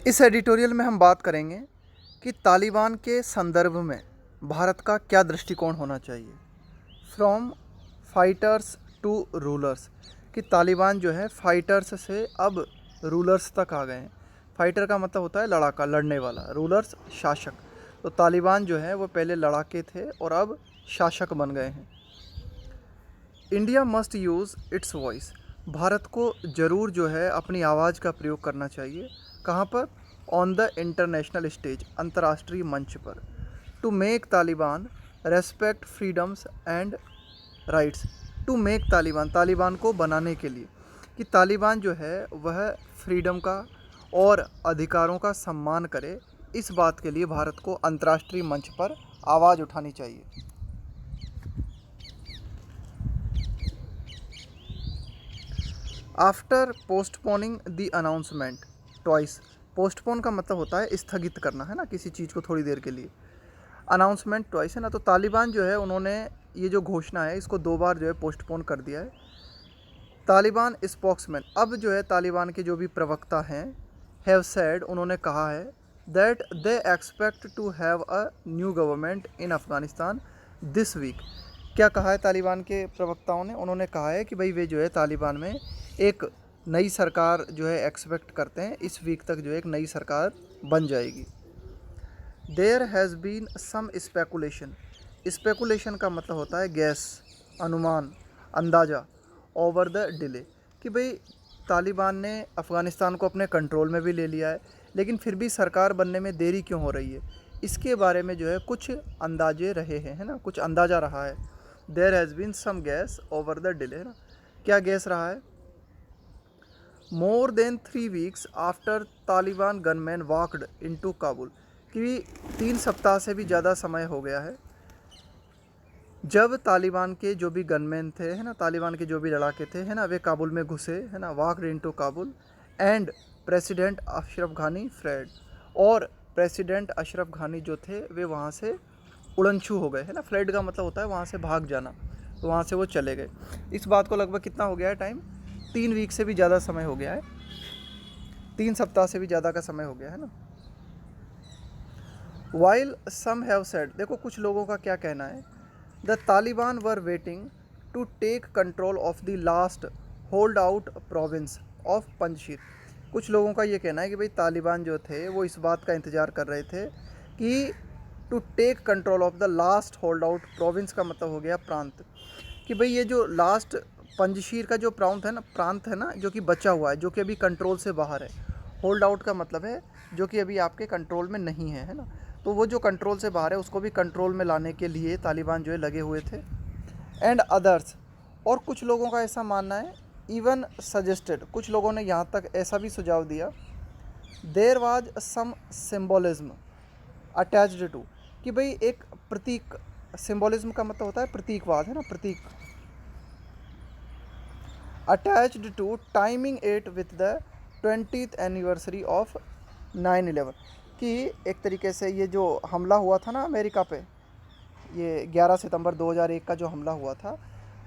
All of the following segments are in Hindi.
इस एडिटोरियल में हम बात करेंगे कि तालिबान के संदर्भ में भारत का क्या दृष्टिकोण होना चाहिए। फ्रॉम फाइटर्स टू रूलर्स, कि तालिबान जो है फाइटर्स से अब रूलर्स तक आ गए हैं। फाइटर का मतलब होता है लड़ाका, लड़ने वाला, रूलर्स शासक। तो तालिबान जो है वो पहले लड़ाके थे और अब शासक बन गए हैं। India must use it's voice, Bharat को ज़रूर जो है अपनी आवाज़ का प्रयोग करना चाहिए। कहाँ पर? ऑन द इंटरनेशनल स्टेज, अंतर्राष्ट्रीय मंच पर। To make Taliban respect freedoms and rights, to make Taliban, Taliban को बनाने के लिए, कि तालिबान जो है वह फ्रीडम का और अधिकारों का सम्मान करे। इस बात के लिए भारत को अंतर्राष्ट्रीय मंच पर आवाज़ उठानी चाहिए। After postponing the announcement twice, postpone का मतलब होता है स्थगित करना, है ना, किसी चीज़ को थोड़ी देर के लिए। अनाउंसमेंट ट्वाइस है ना, तो तालिबान जो है उन्होंने ये जो घोषणा है इसको 2 बार जो है पोस्टपोन कर दिया है। तालिबान स्पोक्समैन, अब जो है तालिबान के जो भी प्रवक्ता हैं, हैव सेड, उन्होंने कहा है that they expect to have a new government in Afghanistan this week. क्या कहा है तालिबान के प्रवक्ताओं ने? उन्होंने कहा है कि भाई वे जो है तालिबान में एक नई सरकार जो है एक्सपेक्ट करते हैं, इस वीक तक जो है एक नई सरकार बन जाएगी। There has been some speculation, speculation का मतलब होता है गैस, अनुमान, अंदाज़ा, ओवर द डिले, कि भाई तालिबान ने अफ़गानिस्तान को अपने कंट्रोल में भी ले लिया है, लेकिन फिर भी सरकार बनने में देरी क्यों हो रही है, इसके बारे में जो है कुछ अंदाजे रहे हैं, है ना, कुछ अंदाज़ा रहा है। There has been some guess over the delay, है ना, क्या गैस रहा है? More than 3 weeks after Taliban gunmen walked into Kabul, कि 3 सप्ताह से भी ज़्यादा समय हो गया है जब तालिबान के जो भी गनमैन थे, है ना, तालिबान के जो भी लड़ाके थे, है ना, वे काबुल में घुसे, है ना, walked into Kabul, and president Ashraf घानी फ्लेड, और प्रेसिडेंट अशरफ घानी जो थे वे वहाँ से उड़नछू हो गए, है ना। फ्लेड का मतलब होता है वहाँ से भाग जाना, तो वहाँ से वो चले गए। इस बात को लगभग कितना हो गया है टाइम? 3 वीक से भी ज़्यादा समय हो गया है, 3 सप्ताह से भी ज़्यादा का समय हो गया है ना। वाइल सम हैव सेड, देखो कुछ लोगों का क्या कहना है, the Taliban were waiting to take control of the last holdout province of Panjshir. कुछ लोगों का ये कहना है कि भाई तालिबान जो थे वो इस बात का इंतज़ार कर रहे थे कि to take control of the last holdout province का मतलब हो गया प्रांत, कि भाई ये जो लास्ट पंजशीर का जो प्रांत है ना, जो कि बचा हुआ है, जो कि अभी कंट्रोल से बाहर है। होल्ड आउट का मतलब है जो कि अभी आपके कंट्रोल में नहीं है, है ना, तो वो जो कंट्रोल से बाहर है उसको भी कंट्रोल में लाने के लिए तालिबान जो है लगे हुए थे। एंड अदर्स, और कुछ लोगों का ऐसा मानना है, इवन सजेस्टेड, कुछ लोगों ने यहाँ तक ऐसा भी सुझाव दिया, there was some symbolism attached to, कि भाई एक प्रतीक, सिम्बोलिज्म का मतलब होता है प्रतीकवाद, है ना, प्रतीक, attached to timing it with the 20th anniversary of 9/11, कि एक तरीके से ये जो हमला हुआ था ना अमेरिका पे, ये 11 सितंबर 2001 का जो हमला हुआ था,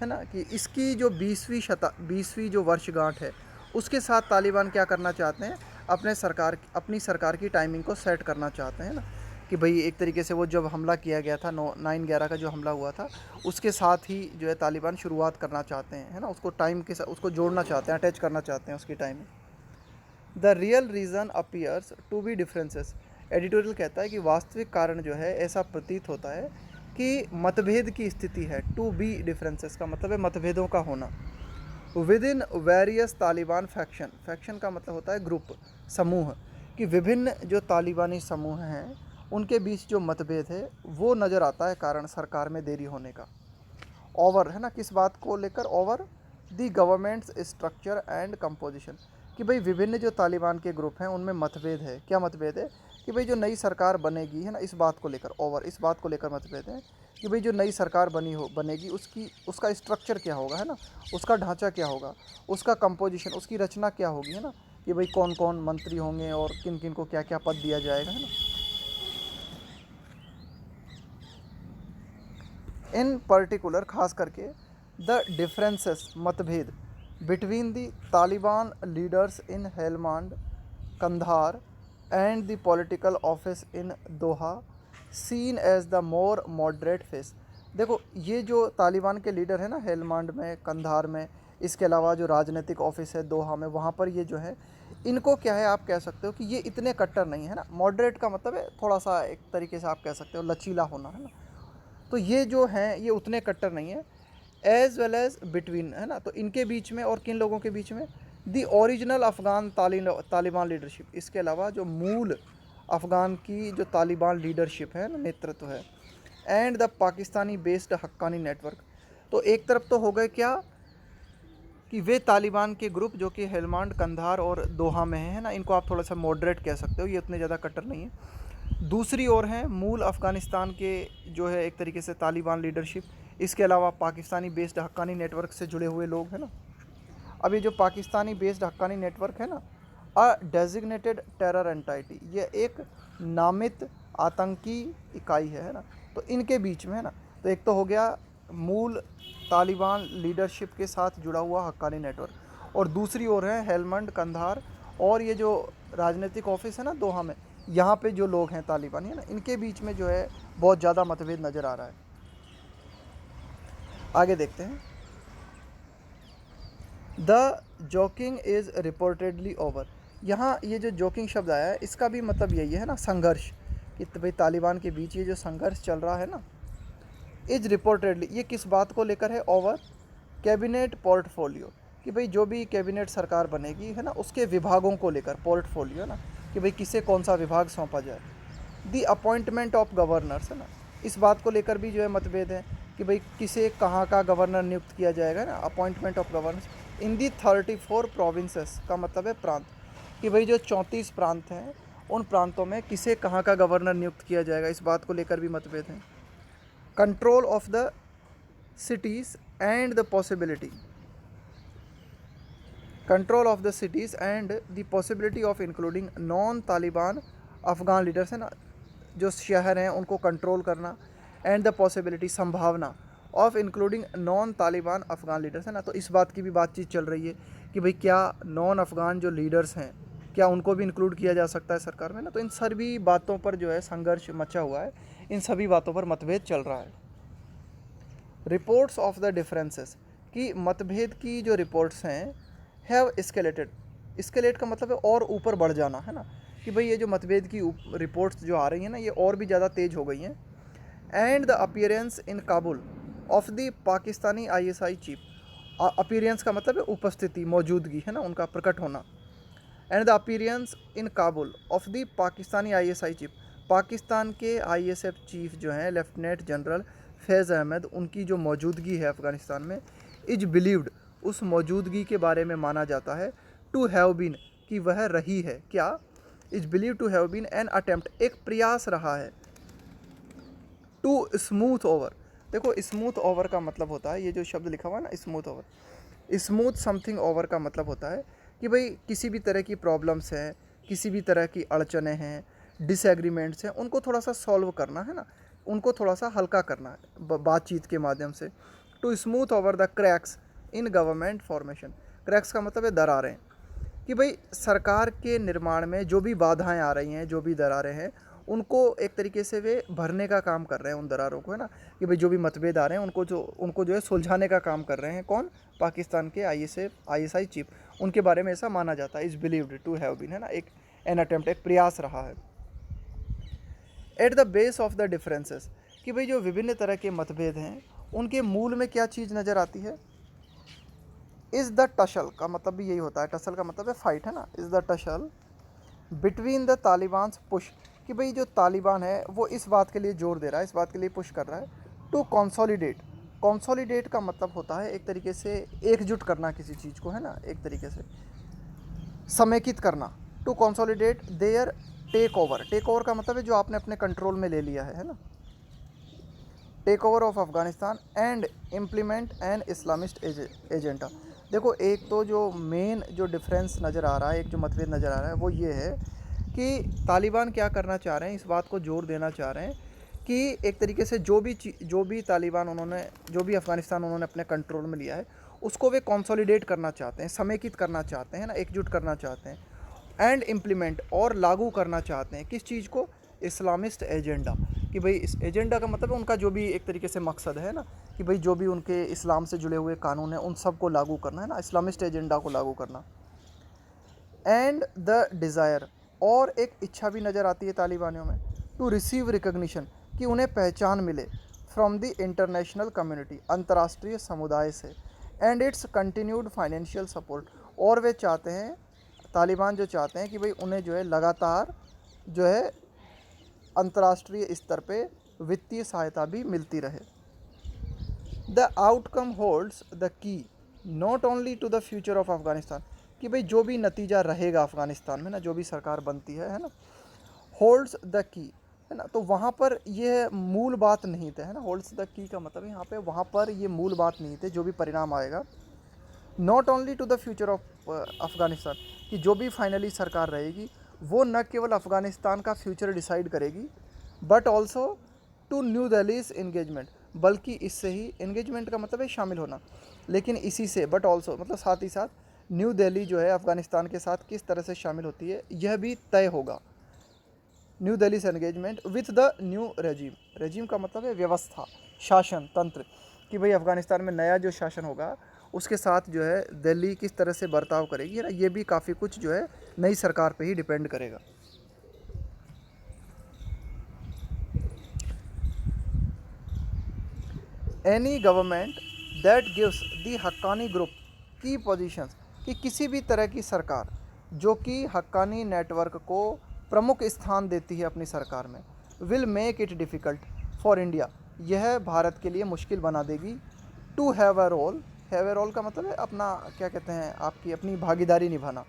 है ना, कि इसकी जो 20वीं जो वर्षगांठ है उसके साथ तालिबान क्या करना चाहते हैं, अपनी सरकार की टाइमिंग को सेट करना चाहते हैं ना, कि भाई एक तरीके से वो जब हमला किया गया था 9/11 का जो हमला हुआ था उसके साथ ही जो है तालिबान शुरुआत करना चाहते हैं, है ना, उसको टाइम के साथ उसको जोड़ना चाहते हैं, अटैच करना चाहते हैं उसकी timing. The real reason appears to be differences, editorial कहता है कि वास्तविक कारण जो है ऐसा प्रतीत होता है कि मतभेद की स्थिति है। टू बी डिफरेंसेस का मतलब है मतभेदों का होना। Within various Taliban faction, faction का मतलब होता है ग्रुप, समूह, कि विभिन्न जो तालिबानी समूह हैं उनके बीच जो मतभेद है वो नज़र आता है कारण सरकार में देरी होने का। ओवर, है ना, किस बात को लेकर? Over the governments structure and composition, कि भाई विभिन्न जो तालिबान के ग्रुप हैं उनमें मतभेद है। क्या मतभेद है? कि भाई जो नई सरकार बनेगी, है ना, इस बात को लेकर, ओवर इस बात को लेकर मतभेद है कि भाई जो नई सरकार बनेगी उसका स्ट्रक्चर क्या होगा, है ना, उसका ढांचा क्या होगा, उसका कंपोजिशन, उसकी रचना क्या होगी, है ना, कि भाई कौन कौन मंत्री होंगे और किन किन को क्या क्या पद दिया जाएगा, है ना। इन पर्टिकुलर, खास करके, द डिफरेंसेस, मतभेद, between the Taliban leaders in Helmand, Kandahar and the political office in Doha seen as the more moderate face. देखो ये जो तालिबान के लीडर है ना, हेलमांड में, कंधार में, इसके अलावा जो राजनीतिक ऑफिस है दोहा में, वहाँ पर ये जो है, इनको क्या है, आप कह सकते हो कि ये इतने कट्टर नहीं है ना। मॉडरेट का मतलब है थोड़ा सा, एक तरीके से आप कह सकते हो लचीला होना, है ना। तो ये जो हैं ये उतने कट्टर नहीं है। एज वेल एज बिटवीन, है ना, तो इनके बीच में और किन लोगों के बीच में, the original Afghan Taliban leadership, इसके अलावा जो मूल अफ़गान की जो तालिबान लीडरशिप है ना, नेतृत्व है, and the Pakistani based Haqqani network. तो एक तरफ तो हो गए क्या कि वे तालिबान के ग्रुप जो कि हेलमांड, कंधार और दोहा में है ना, इनको आप थोड़ा सा मॉडरेट कह सकते हो, ये उतने ज़्यादा कट्टर नहीं है। दूसरी ओर हैं मूल अफ़गानिस्तान के जो है एक तरीके से तालिबान लीडरशिप, इसके अलावा पाकिस्तानी बेस्ड हक्कानी नेटवर्क से जुड़े हुए लोग हैं ना। अब ये जो पाकिस्तानी बेस्ड हक्कानी नेटवर्क है ना, अ डेजिग्नेटेड टेरर एंटाइटी, ये एक नामित आतंकी इकाई है ना। तो इनके बीच में है ना, तो एक तो हो गया मूल तालिबान लीडरशिप के साथ जुड़ा हुआ हक्कानी नेटवर्क, और दूसरी ओर है हेलमंड, कंधार और ये जो राजनीतिक ऑफिस है ना दोहा में, यहाँ पे जो लोग हैं तालिबानी, है ना, इनके बीच में जो है बहुत ज़्यादा मतभेद नज़र आ रहा है। आगे देखते हैं। The joking is reportedly over. यहाँ ये जो जोकिंग शब्द आया है, इसका भी मतलब यही है ना, संघर्ष, कि भाई तालिबान के बीच ये जो संघर्ष चल रहा है ना, इज रिपोर्टेडली, ये किस बात को लेकर है, ओवर कैबिनेट पोर्टफोलियो, कि भाई जो भी कैबिनेट सरकार बनेगी है ना, उसके विभागों को लेकर, पोर्टफोलियो ना, कि भाई किसे कौन सा विभाग सौंपा जाए। दी अपॉइंटमेंट ऑफ गवर्नर्स, है ना, इस बात को लेकर भी जो है मतभेद है कि भाई किसे कहाँ का गवर्नर नियुक्त किया जाएगा ना, appointment of governors in the 34 provinces, का मतलब है प्रांत, कि भाई जो 34 प्रांत हैं उन प्रांतों में किसे कहाँ का गवर्नर नियुक्त किया जाएगा, इस बात को लेकर भी मतभेद है। Control of the cities and the possibility, control of the cities and the possibility of including non Taliban Afghan leaders, है ना, जो शहर हैं उनको कंट्रोल करना, एंड द पॉसिबिलिटी, संभावना, of including non Taliban Afghan leaders, है ना। तो इस बात की भी बातचीत चल रही है कि भाई क्या नॉन अफ़गान जो लीडर्स हैं, क्या उनको भी इंक्लूड किया जा सकता है सरकार में ना। तो इन सभी बातों पर जो है संघर्ष मचा हुआ है, इन सभी बातों पर मतभेद चल रहा है। रिपोर्ट्स ऑफ द डिफरेंसेस, कि मतभेद की जो रिपोर्ट्स हैं, हैव एस्केलेटेड, एस्केलेट का मतलब है और ऊपर बढ़ जाना, है ना, कि भाई ये जो मतभेद की रिपोर्ट्स जो आ रही हैं ना, ये और भी ज़्यादा तेज़ हो गई हैं। And the appearance in Kabul of the Pakistani ISI chief, appearance का मतलब है उपस्थिति, मौजूदगी, है ना, उनका प्रकट होना। And the appearance in Kabul of the Pakistani ISI chief, Pakistan के आईएसएफ चीफ जो हैं लेफ्टिनेंट जनरल फैज़ अहमद, उनकी जो मौजूदगी है अफ़गानिस्तान में, इज बिलीव्ड, उस मौजूदगी के बारे में माना जाता है, टू हैव बीन, कि वह रही है, क्या, is believe to have been an attempt, एक प्रयास रहा है, टू स्मूथ ओवर। देखो स्मूथ ओवर का मतलब होता है, ये जो शब्द लिखा हुआ है ना, smooth over, smooth something over का मतलब होता है कि भाई किसी भी तरह की प्रॉब्लम्स हैं, किसी भी तरह की अड़चने हैं, डिसएग्रीमेंट्स हैं, उनको थोड़ा सा सॉल्व करना, है ना, उनको थोड़ा सा हल्का करना है बातचीत के माध्यम से। To smooth over the cracks in government formation, cracks का मतलब है दरारें, कि भाई सरकार के निर्माण में जो भी बाधाएं आ रही हैं, जो भी दरारें हैं, उनको एक तरीके से वे भरने का काम कर रहे हैं, उन दरारों को, है ना, कि भाई जो भी मतभेद आ रहे हैं उनको जो है सुलझाने का काम कर रहे हैं। कौन, पाकिस्तान के आईएसआई चीफ, उनके बारे में ऐसा माना जाता है, is believed to have been, है ना, एक एन अटेम्प्ट, एक प्रयास रहा है। At the base of the differences, कि भाई जो विभिन्न तरह के मतभेद हैं उनके मूल में क्या चीज़ नज़र आती है, इज़ द टसल, का मतलब भी यही होता है, टसल का मतलब है फाइट, है ना, is the tussle between the Taliban push, कि भाई जो तालिबान है वो इस बात के लिए जोर दे रहा है, इस बात के लिए पुश कर रहा है, टू कंसोलिडेट, कंसोलिडेट का मतलब होता है एक तरीके से एकजुट करना किसी चीज़ को, है ना, एक तरीके से समेकित करना, to consolidate their takeover, takeover का मतलब है जो आपने अपने कंट्रोल में ले लिया है ना, takeover of Afghanistan and implement an Islamist agenda. देखो एक तो जो मेन जो डिफरेंस नज़र आ रहा है, एक जो मतभेद नज़र आ रहा है, वो ये है कि तालिबान क्या करना चाह रहे हैं, इस बात को जोर देना चाह रहे हैं कि एक तरीके से जो भी तालिबान उन्होंने, जो भी अफ़गानिस्तान उन्होंने अपने कंट्रोल में लिया है, उसको वे कंसोलिडेट करना चाहते हैं, समेकित करना चाहते हैं ना, एकजुट करना चाहते हैं, एंड इम्प्लीमेंट और लागू करना चाहते हैं किस चीज़ को, इस्लामिस्ट एजेंडा। कि भाई इस एजेंडा का मतलब है उनका जो भी एक तरीके से मकसद है ना, कि भाई जो भी उनके इस्लाम से जुड़े हुए कानून हैं उन सब को लागू करना है ना, इस्लामिस्ट एजेंडा को लागू करना। एंड द डिज़ायर, और एक इच्छा भी नज़र आती है तालिबानियों में, टू रिसीव रिकग्निशन, कि उन्हें पहचान मिले फ्रॉम द इंटरनेशनल कम्युनिटी, अंतर्राष्ट्रीय समुदाय से, and it's continued financial support, और वे चाहते हैं, तालिबान जो चाहते हैं कि भाई उन्हें जो है लगातार जो है अंतर्राष्ट्रीय स्तर पे वित्तीय सहायता भी मिलती रहे। The outcome holds the key not only to the future of Afghanistan, कि भाई जो भी नतीजा रहेगा अफ़गानिस्तान में ना, जो भी सरकार बनती है ना, होल्ड्स द की, है ना, तो वहाँ पर ये मूल बात नहीं थे, है ना, होल्ड्स द की का मतलब यहाँ पे वहाँ पर ये मूल बात नहीं थे, जो भी परिणाम आएगा, not only to the future of Afghanistan, कि जो भी फाइनली सरकार रहेगी वो न केवल अफ़गानिस्तान का फ्यूचर डिसाइड करेगी, but also to New Delhi's engagement, बल्कि इससे ही, इंगेजमेंट का मतलब है शामिल होना, लेकिन इसी से बट ऑल्सो मतलब साथ ही साथ न्यू दिल्ली जो है अफ़गानिस्तान के साथ किस तरह से शामिल होती है यह भी तय होगा। न्यू दिल्ली से engagement with the new regime, regime का मतलब है व्यवस्था, शासन तंत्र, कि भाई अफ़गानिस्तान में नया जो शासन होगा उसके साथ जो है दिल्ली किस तरह से बर्ताव करेगी, है ना, ये भी काफ़ी कुछ जो है नई सरकार पे ही डिपेंड करेगा। Any government that gives the Haqqani group की पोजीशंस, कि किसी भी तरह की सरकार जो कि हक्कानी नेटवर्क को प्रमुख स्थान देती है अपनी सरकार में, will make it difficult for India, यह भारत के लिए मुश्किल बना देगी, to have a role, have a role का मतलब है अपना क्या कहते हैं आपकी अपनी भागीदारी निभाना,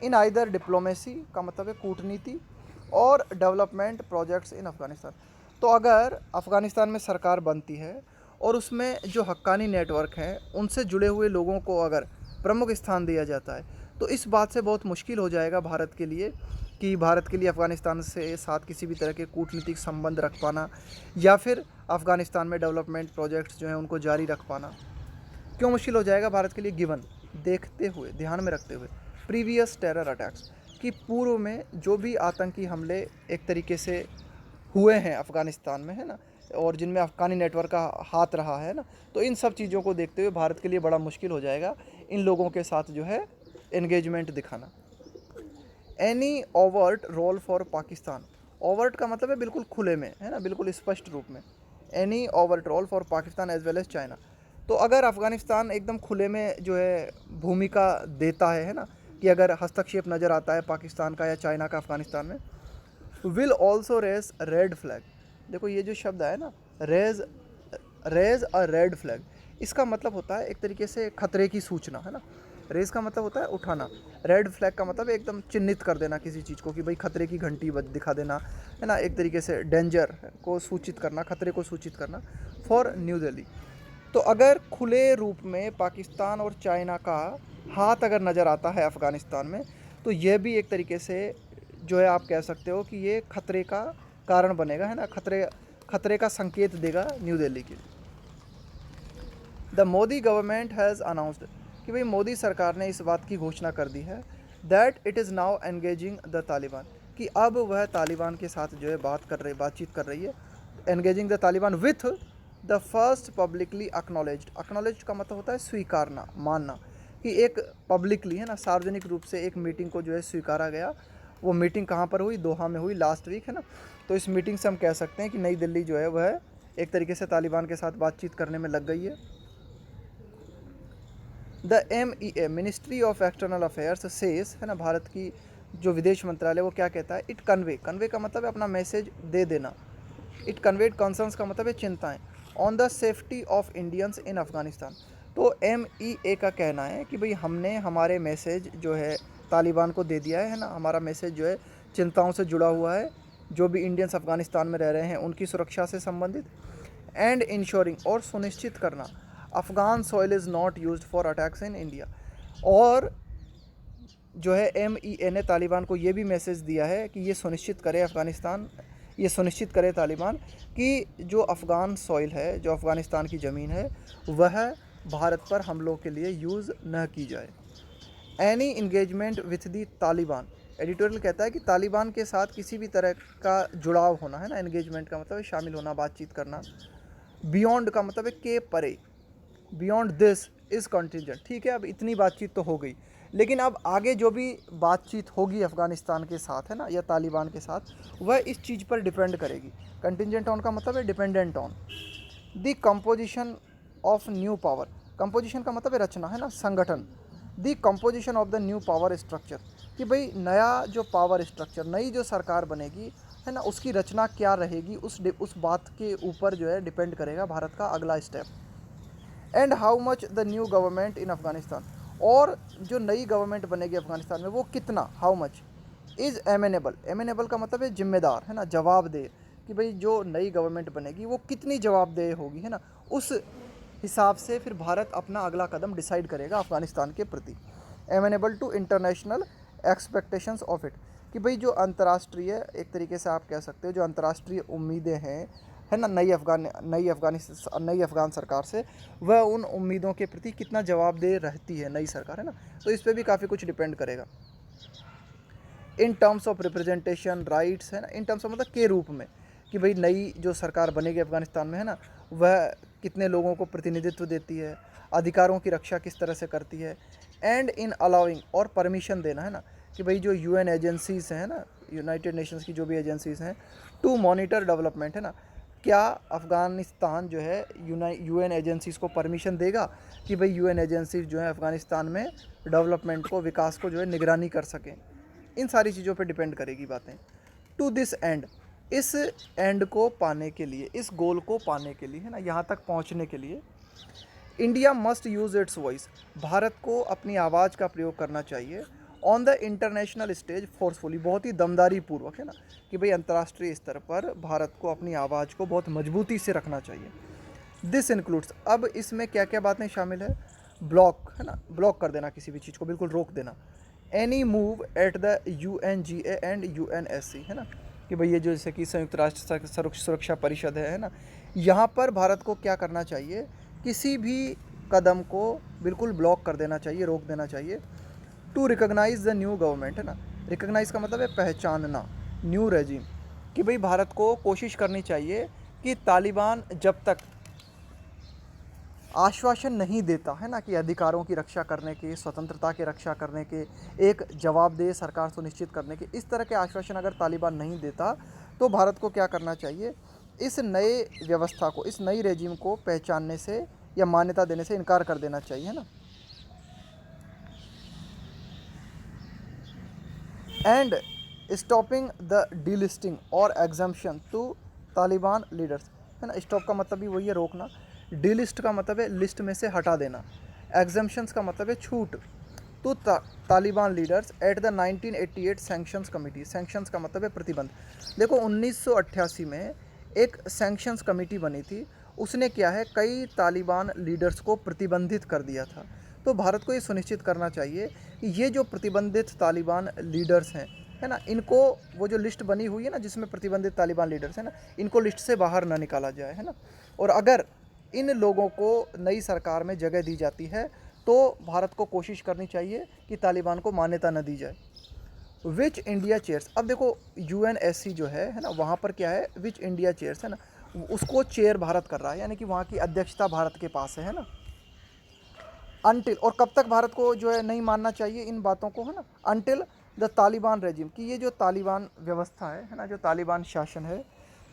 इन आइदर डिप्लोमेसी का मतलब है कूटनीति, और डेवलपमेंट प्रोजेक्ट्स इन अफ़गानिस्तान। तो अगर अफ़गानिस्तान में सरकार बनती है और उसमें जो हक्कानी नेटवर्क हैं उनसे जुड़े हुए लोगों को अगर प्रमुख स्थान दिया जाता है, तो इस बात से बहुत मुश्किल हो जाएगा भारत के लिए, कि भारत के लिए अफ़गानिस्तान से साथ किसी भी तरह के कूटनीतिक संबंध रख पाना, या फिर अफ़गानिस्तान में डेवलपमेंट प्रोजेक्ट्स जो हैं उनको जारी रख पाना। क्यों मुश्किल हो जाएगा भारत के लिए, गिवन, देखते हुए, ध्यान में रखते हुए प्रीवियस टेरर अटैक्स, कि पूर्व में जो भी आतंकी हमले एक तरीके से हुए हैं अफ़गानिस्तान में, है ना, और जिनमें अफ़गानी नेटवर्क का हाथ रहा है ना, तो इन सब चीज़ों को देखते हुए भारत के लिए बड़ा मुश्किल हो जाएगा इन लोगों के साथ जो है एंगेजमेंट दिखाना। Any overt role for Pakistan, overt का मतलब है बिल्कुल खुले में, है ना, बिल्कुल स्पष्ट रूप में, any overt role for Pakistan as well as China. तो अगर अफ़गानिस्तान एकदम खुले में जो है भूमिका देता है ना, कि अगर हस्तक्षेप नज़र आता है पाकिस्तान का या चाइना का अफ़गानिस्तान में, will also raise red flag, देखो ये जो शब्द है ना, raise, raise a red flag, इसका मतलब होता है एक तरीके से खतरे की सूचना, है ना, रेज का मतलब होता है उठाना, रेड फ्लैग का मतलब एकदम चिन्हित कर देना किसी चीज़ को, कि भाई खतरे की घंटी दिखा देना, है ना, एक तरीके से डेंजर को सूचित करना, खतरे को सूचित करना फॉर न्यू दिल्ली। तो अगर खुले रूप में पाकिस्तान और चाइना का हाथ अगर नज़र आता है अफ़गानिस्तान में, तो यह भी एक तरीके से जो है आप कह सकते हो कि ये खतरे का कारण बनेगा, है ना, खतरे का संकेत देगा न्यू दिल्ली के लिए। The Modi government has announced, कि भाई मोदी सरकार ने इस बात की घोषणा कर दी है, that it is now engaging the Taliban, कि अब वह तालिबान के साथ जो है बातचीत कर रही है, engaging the Taliban with the first publicly acknowledged, acknowledged का मतलब होता है स्वीकारना, मानना, कि एक पब्लिकली, है ना, सार्वजनिक रूप से एक मीटिंग को जो है स्वीकारा गया। वो मीटिंग कहाँ पर हुई, दोहा में हुई लास्ट वीक, है ना, तो इस मीटिंग से हम कह सकते हैं कि नई दिल्ली जो है वह एक तरीके से तालिबान के साथ बातचीत करने में लग गई है। The MEA ministry of external affairs says, है ना, भारत की जो विदेश मंत्रालय वो क्या कहता है, इट कन्वे, कन्वे का मतलब है अपना मैसेज दे देना, इट कन्वेड कंसर्न्स का मतलब है चिंताएं, on the safety of Indians in Afghanistan. तो MEA का कहना है कि भाई हमने हमारे मैसेज जो है तालिबान को दे दिया है ना, हमारा मैसेज जो है चिंताओं से जुड़ा हुआ है, जो भी इंडियंस अफ़गानिस्तान में रह रहे हैं उनकी सुरक्षा से संबंधित, एंड इंश्योरिंग, और सुनिश्चित करना, Afghan soil is not used for attacks in India. और जो है MEA ने तालिबान को ये भी मैसेज दिया है कि ये सुनिश्चित करे अफ़गानिस्तान, ये सुनिश्चित करे तालिबान कि जो अफ़गान सॉइल है, जो अफ़गानिस्तान की ज़मीन है, वह भारत पर हमलों के लिए यूज़ न की जाए। Any engagement with the Taliban, editorial कहता है कि तालिबान के साथ किसी भी तरह का जुड़ाव होना, है ना, एंगेजमेंट का मतलब है शामिल होना, बातचीत करना। बियॉन्ड का मतलब है के परे, बियॉन्ड दिस इज़ कंटिजेंट। ठीक है, अब इतनी बातचीत तो हो गई, लेकिन अब आगे जो भी बातचीत होगी अफ़गानिस्तान के साथ, है ना, या तालिबान के साथ, वह इस चीज़ पर डिपेंड करेगी। कंटिजेंट ऑन का मतलब है dependent on the composition of new power. Composition का मतलब है रचना, है ना, संगठन। The composition of the new power structure, कि भाई नया जो पावर स्ट्रक्चर, नई जो सरकार बनेगी, है ना, उसकी रचना क्या रहेगी, उस बात के ऊपर जो है डिपेंड करेगा भारत का अगला step. And how much the new government इन अफगानिस्तान, और जो नई गवर्नमेंट बनेगी अफगानिस्तान में वो कितना, हाउ मच इज़ एमेनेबल। एमेनेबल का मतलब है जिम्मेदार, है ना, जवाबदेह, कि भाई जो नई गवर्नमेंट बनेगी वो कितनी जवाबदेह होगी, है ना, उस हिसाब से फिर भारत अपना अगला कदम डिसाइड करेगा अफगानिस्तान के प्रति। Amenable to international expectations of it, कि भाई जो अंतर्राष्ट्रीय, एक तरीके से आप कह सकते हो जो अंतर्राष्ट्रीय उम्मीदें हैं, है ना, नई अफ़गान सरकार से, वह उन उम्मीदों के प्रति कितना जवाबदेह रहती है नई सरकार, है ना, तो इस पर भी काफ़ी कुछ डिपेंड करेगा। In terms of representation rights, है ना, इन टर्म्स ऑफ मतलब के रूप में, कि भाई नई जो सरकार बनेगी अफ़गानिस्तान में, है ना, वह कितने लोगों को प्रतिनिधित्व देती है, अधिकारों की रक्षा किस तरह से करती है। एंड इन अलाउिंग, और परमिशन देना, है ना, कि भाई जो यूएन एजेंसीज़ हैं ना, यूनाइटेड नेशंस की जो भी एजेंसीज़ हैं, टू मॉनिटर डेवलपमेंट, है ना, क्या अफ़गानिस्तान जो है यूएन एजेंसीज़ को परमिशन देगा कि भाई यूएन एजेंसीज़ जो है अफ़गानिस्तान में डेवलपमेंट को, विकास को जो है निगरानी कर सकें। इन सारी चीज़ों पे डिपेंड करेगी बातें। टू दिस एंड, इस एंड को पाने के लिए, इस गोल को पाने के लिए, है ना, यहाँ तक पहुँचने के लिए, India must use it's voice, Bharat को अपनी आवाज़ का प्रयोग करना चाहिए। On the international stage forcefully, बहुत ही दमदारी पूर्वक, है ना, कि भाई अंतर्राष्ट्रीय स्तर पर भारत को अपनी आवाज़ को बहुत मजबूती से रखना चाहिए। दिस इंक्लूड्स, अब इसमें क्या क्या बातें शामिल है, ब्लॉक, है ना, ब्लॉक कर देना किसी भी चीज़ को, बिल्कुल रोक देना। Any move at the UNGA and UNSC, है ना, कि भाई ये जो जैसे कि संयुक्त राष्ट्र सुरक्षा परिषद है ना, यहाँ पर भारत को क्या करना चाहिए, किसी भी कदम को बिल्कुल ब्लॉक कर देना चाहिए, रोक देना चाहिए। To recognise the new government, है ना, रिकॉग्नाइज का मतलब है पहचानना, न्यू रेजिम, कि भाई भारत को कोशिश करनी चाहिए कि तालिबान जब तक आश्वासन नहीं देता, है ना, कि अधिकारों की रक्षा करने के, स्वतंत्रता की रक्षा करने के, एक जवाबदेह सरकार सुनिश्चित करने के, इस तरह के आश्वासन अगर तालिबान नहीं देता, तो भारत को क्या करना चाहिए, इस नए व्यवस्था को, इस नई रेजिम को पहचानने से या मान्यता देने से इनकार कर देना चाहिए, है ना। एंड स्टॉपिंग द डीलिस्टिंग और एग्जम्पशन टू तालिबान लीडर्स, है ना, स्टॉप का मतलब भी वही है, रोकना। डीलिस्ट का मतलब है लिस्ट में से हटा देना। एग्जम्पशंस का मतलब है छूट। तो Taliban leaders at the 1988 sanctions committee, sanctions का मतलब है प्रतिबंध। देखो 1988 में एक सैंक्शंस कमेटी बनी थी, उसने क्या है, कई तालिबान लीडर्स को प्रतिबंधित कर दिया था। तो भारत को ये सुनिश्चित करना चाहिए कि ये जो प्रतिबंधित तालिबान लीडर्स हैं, है ना, इनको, वो जो लिस्ट बनी हुई है ना जिसमें प्रतिबंधित तालिबान लीडर्स हैं ना, इनको लिस्ट से बाहर ना निकाला जाए, है ना। और अगर इन लोगों को नई सरकार में जगह दी जाती है तो भारत को कोशिश करनी चाहिए कि तालिबान को मान्यता न दी जाए। विच इंडिया चेयर्स, अब देखो UNSC जो है ना, वहाँ पर क्या है, विच इंडिया चेयर्स, है ना, उसको चेयर भारत कर रहा है, यानी कि वहाँ की अध्यक्षता भारत के पास है ना। अनटिल, और कब तक भारत को जो है नहीं मानना चाहिए इन बातों को, है ना, अनटिल द तालिबान रेजिम, कि ये जो तालिबान व्यवस्था है ना, जो तालिबान शासन है,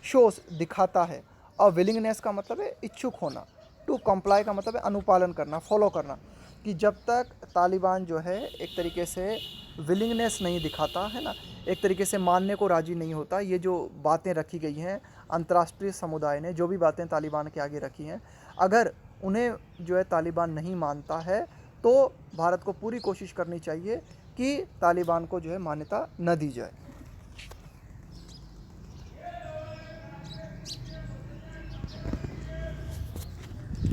शोस दिखाता है, और विलिंगनेस का मतलब है इच्छुक होना, टू कंप्लाई का मतलब है अनुपालन करना, फॉलो करना, कि जब तक तालिबान जो है एक तरीके से विलिंगनेस नहीं दिखाता, है ना, एक तरीके से मानने को राज़ी नहीं होता, ये जो बातें रखी गई हैं अंतर्राष्ट्रीय समुदाय ने, जो भी बातें तालिबान के आगे रखी हैं, अगर उन्हें जो है तालिबान नहीं मानता है, तो भारत को पूरी कोशिश करनी चाहिए कि तालिबान को जो है मान्यता न दी जाए।